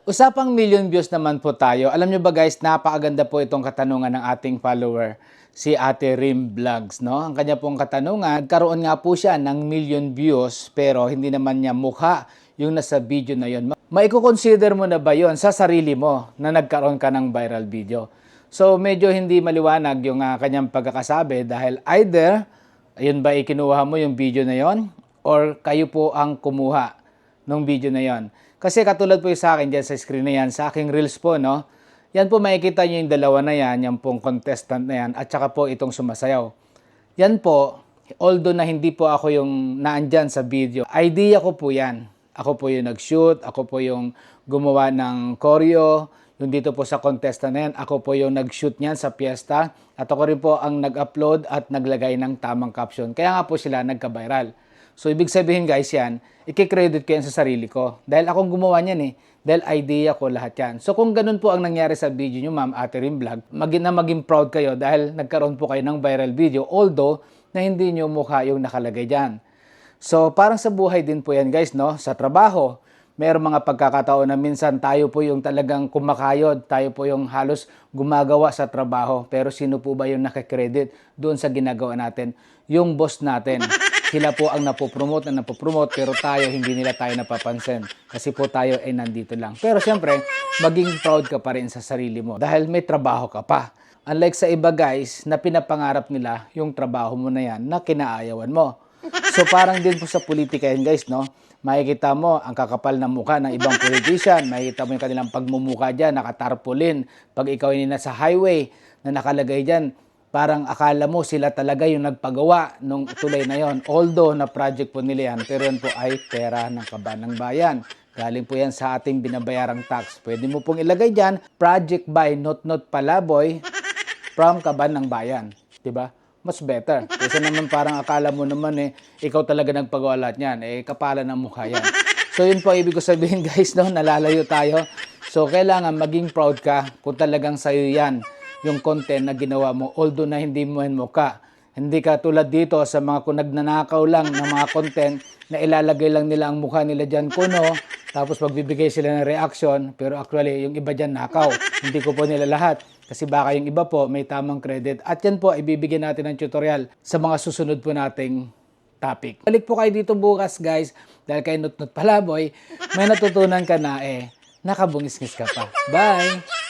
Usapang million views naman po tayo. Alam nyo ba guys, napakaganda po itong katanungan ng ating follower, si Ate Rim Vlogs, no? Ang kanya pong katanungan, nagkaroon nga po siya ng million views pero hindi naman niya mukha yung nasa video na yon. Maiko-consider mo na ba yon sa sarili mo na nagkaroon ka ng viral video? So medyo hindi maliwanag yung kanyang pagkakasabi dahil either ayun ba ikinuha mo yung video na yon or kayo po ang kumuha ng video na yon. Kasi katulad po yung sa akin dyan sa screen na yan, sa aking reels po, no? Yan po makikita nyo yung dalawa na yan, yung pong contestant na yan, at saka po itong sumasayaw. Yan po, although na hindi po ako yung naandyan sa video, idea ko po yan. Ako po yung nag-shoot, ako po yung gumawa ng choreo, yung dito po sa contestant na yan, ako po yung nag-shoot niyan sa piyesta, at ako rin po ang nag-upload at naglagay ng tamang caption. Kaya nga po sila nagka-viral. So, ibig sabihin guys yan, i-credit ko yan sa sarili ko. Dahil akong gumawa niyan eh. Dahil idea ko lahat yan. So, kung ganun po ang nangyari sa video nyo, Ma'am Ate Rim Vlog, maging proud kayo dahil nagkaroon po kayo ng viral video. Although, na hindi nyo mukha yung nakalagay dyan. So, parang sa buhay din po yan guys, no? Sa trabaho, mayroong mga pagkakataon na minsan tayo po yung talagang kumakayod, tayo po yung halos gumagawa sa trabaho. Pero sino po ba yung nakakredit doon sa ginagawa natin? Yung boss natin. Sila po ang napopromote pero tayo, hindi nila tayo napapansin. Kasi po tayo ay nandito lang. Pero siyempre, maging proud ka pa rin sa sarili mo dahil may trabaho ka pa. Unlike sa iba guys, na pinapangarap nila yung trabaho mo na yan na kinaayawan mo. So parang din po sa politika yan guys, no? Makikita mo ang kakapal ng mukha ng ibang politician, makikita mo yung kanilang pagmumukha dyan, nakatarpulin. Pag ikaw ay nasa highway na nakalagay dyan, parang akala mo sila talaga yung nagpagawa nung tulay na yon. Although na project po nila yan, pero yan po ay pera ng kaban ng bayan. Galing po yan sa ating binabayarang tax. Pwede mo pong ilagay dyan, project by Not Palaboy from kaban ng bayan. Diba? Mas better. Kasi naman parang akala mo naman ikaw talaga nagpagawa lahat yan. Kapala ng mukha yan. So yun po ibig ko sabihin guys, no? Nalalayo tayo. So kailangan maging proud ka kung talagang sa'yo yan yung content na ginawa mo. Although na hindi mo mukha. Hindi ka tulad dito sa mga kung nagnanakaw lang ng mga content na ilalagay lang nila ang mukha nila dyan kuno. Tapos magbibigay sila ng reaction. Pero actually yung iba dyan nakaw. Hindi ko po nila lahat. Kasi baka yung iba po may tamang credit. At yan po, ibibigyan natin ng tutorial sa mga susunod po nating topic. Balik po kayo dito bukas guys. Dahil kay Not Palaboy, may natutunan ka na nakabungis-ngis ka pa. Bye!